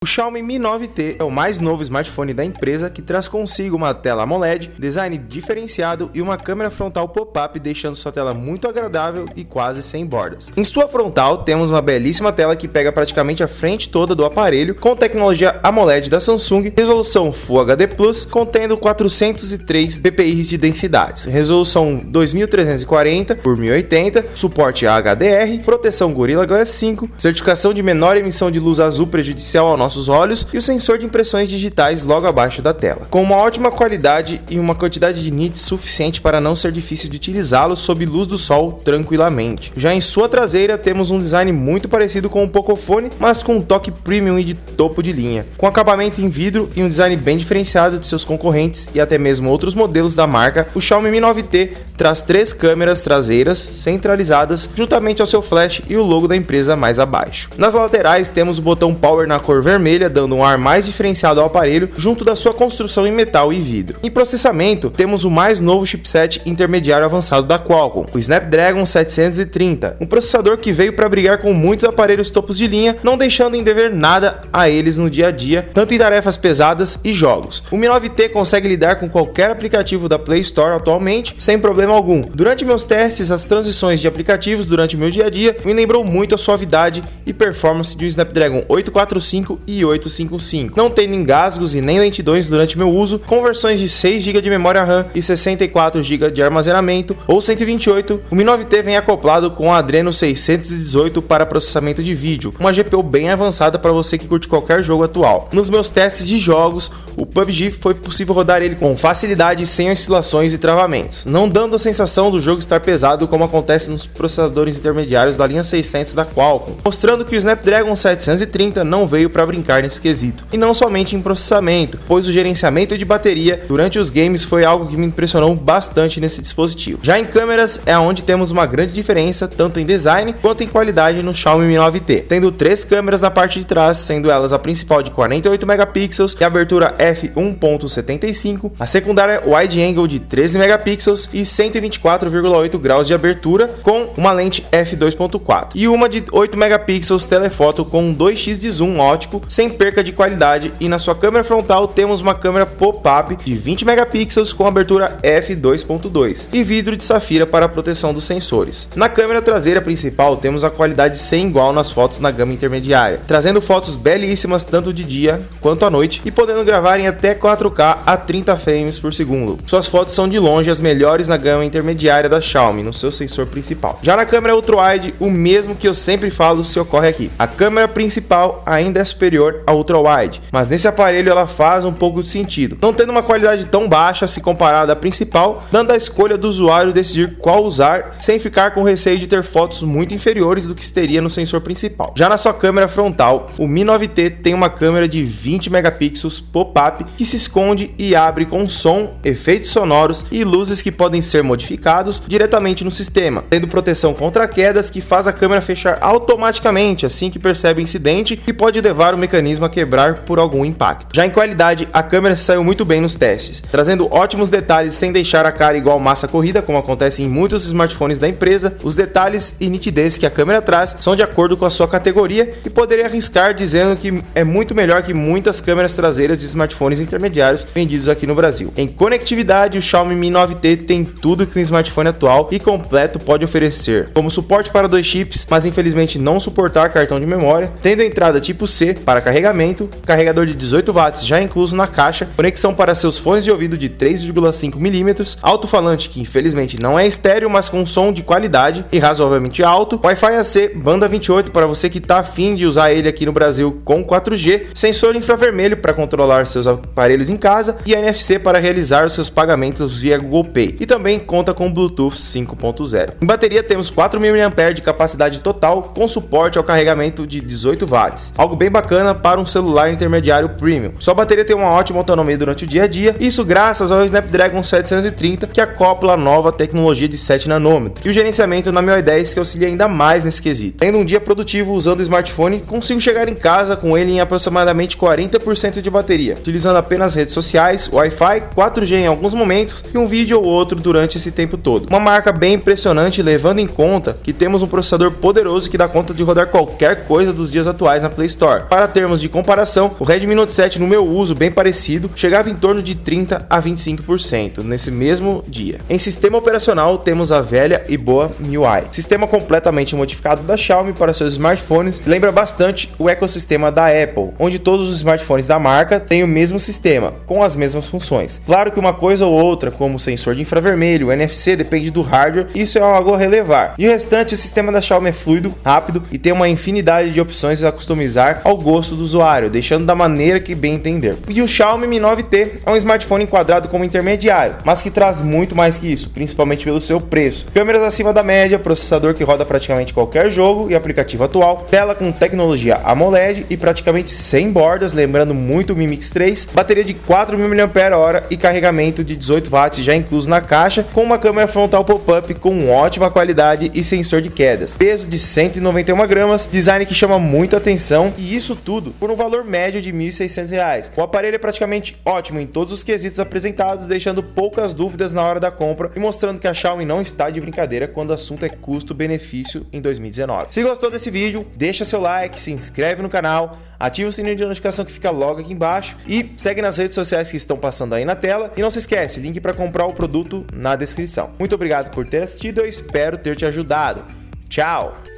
O Xiaomi Mi 9T é o mais novo smartphone da empresa que traz consigo uma tela AMOLED, design diferenciado e uma câmera frontal pop-up, deixando sua tela muito agradável e quase sem bordas. Em sua frontal temos uma belíssima tela que pega praticamente a frente toda do aparelho, com tecnologia AMOLED da Samsung, resolução Full HD+, contendo 403 ppi de densidades, resolução 2340 por 1080, suporte a HDR, proteção Gorilla Glass 5, certificação de menor emissão de luz azul prejudicial ao nossos olhos e o sensor de impressões digitais logo abaixo da tela, com uma ótima qualidade e uma quantidade de nits suficiente para não ser difícil de utilizá-lo sob luz do sol tranquilamente. Já em sua traseira temos um design muito parecido com o Pocophone, mas com um toque premium e de topo de linha, com acabamento em vidro e um design bem diferenciado de seus concorrentes e até mesmo outros modelos da marca. O Xiaomi Mi 9T traz 3 câmeras traseiras centralizadas juntamente ao seu flash e o logo da empresa mais abaixo. Nas laterais temos o botão Power na cor vermelha, dando um ar mais diferenciado ao aparelho, junto da sua construção em metal e vidro. Em processamento, temos o mais novo chipset intermediário avançado da Qualcomm, o Snapdragon 730, um processador que veio para brigar com muitos aparelhos topos de linha, não deixando em dever nada a eles no dia a dia, tanto em tarefas pesadas e jogos. O Mi 9T consegue lidar com qualquer aplicativo da Play Store atualmente, sem problema algum. Durante meus testes, as transições de aplicativos durante meu dia a dia me lembrou muito a suavidade e performance de um Snapdragon 845 e 855, não tendo engasgos e nem lentidões durante meu uso, com versões de 6 GB de memória RAM e 64 GB de armazenamento ou 128. O Mi 9T vem acoplado com a Adreno 618 para processamento de vídeo, uma GPU bem avançada para você que curte qualquer jogo atual. Nos meus testes de jogos, o PUBG foi possível rodar ele com facilidade e sem oscilações e travamentos, não dando a sensação do jogo estar pesado como acontece nos processadores intermediários da linha 600 da Qualcomm, mostrando que o Snapdragon 730 não veio para brincar nesse quesito. E não somente em processamento, pois o gerenciamento de bateria durante os games foi algo que me impressionou bastante nesse dispositivo. Já em câmeras é onde temos uma grande diferença, tanto em design quanto em qualidade no Xiaomi Mi 9T, tendo 3 câmeras na parte de trás, sendo elas a principal de 48 megapixels e abertura f1.75, a secundária wide angle de 13 megapixels e 124,8 graus de abertura com uma lente f2.4 e uma de 8 megapixels telefoto com 2x de zoom ótico sem perca de qualidade. E na sua câmera frontal temos uma câmera pop-up de 20 megapixels com abertura f2.2 e vidro de safira para a proteção dos sensores. Na câmera traseira principal temos a qualidade sem igual nas fotos na gama intermediária, trazendo fotos belíssimas tanto de dia quanto à noite e podendo gravar em até 4K a 30 frames por segundo. Suas fotos são de longe as melhores na gama intermediária da Xiaomi no seu sensor principal. Já na câmera ultra-wide, o mesmo que eu sempre falo se ocorre aqui. A câmera principal ainda é superior à ultra-wide, mas nesse aparelho ela faz um pouco de sentido, não tendo uma qualidade tão baixa se comparada à principal, dando a escolha do usuário decidir qual usar, sem ficar com receio de ter fotos muito inferiores do que se teria no sensor principal. Já na sua câmera frontal, o Mi 9T tem uma câmera de 20 megapixels pop-up que se esconde e abre com som, efeitos sonoros e luzes que podem ser modificados diretamente no sistema, tendo proteção contra quedas que faz a câmera fechar automaticamente assim que percebe o incidente e pode levar o mecanismo a quebrar por algum impacto. Já em qualidade, a câmera saiu muito bem nos testes, trazendo ótimos detalhes sem deixar a cara igual massa corrida, como acontece em muitos smartphones da empresa. Os detalhes e nitidez que a câmera traz são de acordo com a sua categoria e poderia arriscar dizendo que é muito melhor que muitas câmeras traseiras de smartphones intermediários vendidos aqui no Brasil. Em conectividade, o Xiaomi Mi 9T tem tudo que um smartphone atual e completo pode oferecer, como suporte para 2 chips, mas infelizmente não suportar cartão de memória, tendo entrada tipo C para carregamento, carregador de 18 watts já incluso na caixa, conexão para seus fones de ouvido de 3,5 mm, alto-falante que infelizmente não é estéreo, mas com som de qualidade e razoavelmente alto, Wi-Fi AC banda 28 para você que está afim de usar ele aqui no Brasil com 4G, sensor infravermelho para controlar seus aparelhos em casa e NFC para realizar os seus pagamentos via Google Pay, e também conta com Bluetooth 5.0. Em bateria temos 4.000 mAh de capacidade total com suporte ao carregamento de 18 watts, algo bem bacana para um celular intermediário premium. Sua bateria tem uma ótima autonomia durante o dia a dia, isso graças ao Snapdragon 730 que acopla a nova tecnologia de 7 nanômetros e o gerenciamento na MIUI 10 que auxilia ainda mais nesse quesito. Tendo um dia produtivo usando o smartphone, consigo chegar em casa com ele em aproximadamente 40% de bateria, utilizando apenas redes sociais, Wi-Fi, 4G em alguns momentos e um vídeo ou outro durante durante esse tempo todo. Uma marca bem impressionante, levando em conta que temos um processador poderoso que dá conta de rodar qualquer coisa dos dias atuais na Play Store. Para termos de comparação, o Redmi Note 7 no meu uso bem parecido chegava em torno de 30 a 25% nesse mesmo dia. Em sistema operacional temos a velha e boa MIUI, sistema completamente modificado da Xiaomi para seus smartphones, lembra bastante o ecossistema da Apple, onde todos os smartphones da marca têm o mesmo sistema, com as mesmas funções. Claro que uma coisa ou outra, como sensor de infravermelho, NFC, depende do hardware, isso é algo a relevar. E o restante, o sistema da Xiaomi é fluido, rápido e tem uma infinidade de opções a customizar ao gosto do usuário, deixando da maneira que bem entender. E o Xiaomi Mi 9T é um smartphone enquadrado como intermediário, mas que traz muito mais que isso, principalmente pelo seu preço. Câmeras acima da média, processador que roda praticamente qualquer jogo e aplicativo atual, tela com tecnologia AMOLED e praticamente sem bordas, lembrando muito o Mi Mix 3, bateria de 4.000 mAh e carregamento de 18 watts já incluso na caixa, com uma câmera frontal pop-up com ótima qualidade e sensor de quedas, peso de 191 gramas, design que chama muito atenção, e isso tudo por um valor médio de R$ 1.600. O aparelho é praticamente ótimo em todos os quesitos apresentados, deixando poucas dúvidas na hora da compra e mostrando que a Xiaomi não está de brincadeira quando o assunto é custo-benefício em 2019. Se gostou desse vídeo, deixa seu like, se inscreve no canal, ativa o sininho de notificação que fica logo aqui embaixo e segue nas redes sociais que estão passando aí na tela. E não se esquece, link para comprar o produto na descrição. Muito obrigado por ter assistido, eu espero ter te ajudado. Tchau!